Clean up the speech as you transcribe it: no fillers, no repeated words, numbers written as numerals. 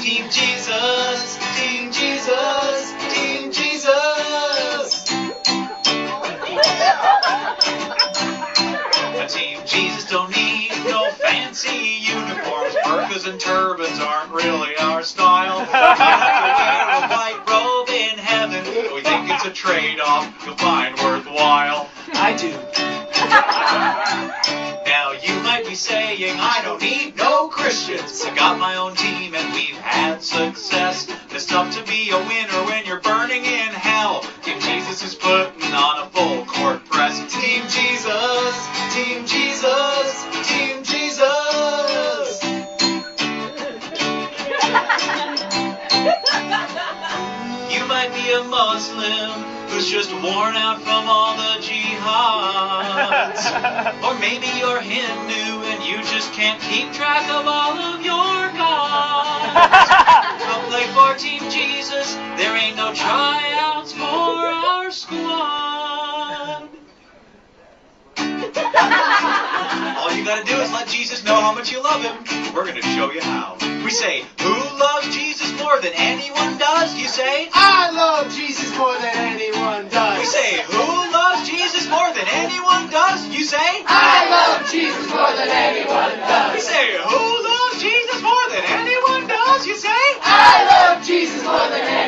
Team Jesus, Team Jesus, Team Jesus. Team Jesus don't need no fancy uniforms. Burkas and turbans aren't really our style. You have to wear a white robe in heaven. We think it's a trade-off you'll find worthwhile. I do. Now you might be saying, I don't need no Christians. I got my own team and we've had success. It's tough to be a winner when you're burning in hell. Team Jesus is putting on a full court press. Team Jesus, Team Jesus, Team Jesus. You might be a Muslim who's just worn out from all the jihads. Or maybe you're Hindu and you just can't keep track of all of your gods. Come play for Team Jesus, there ain't no tryouts for our squad. All you gotta do is let Jesus know how much you love him. We're gonna show you how. We say, who loves Jesus more than anyone does? You say, I love Jesus more than anyone does. we say, who loves Jesus more than anyone does? You say, I love Jesus more than anyone we does. say, who loves Jesus more than anyone does? You say, I love Jesus more than anyone does.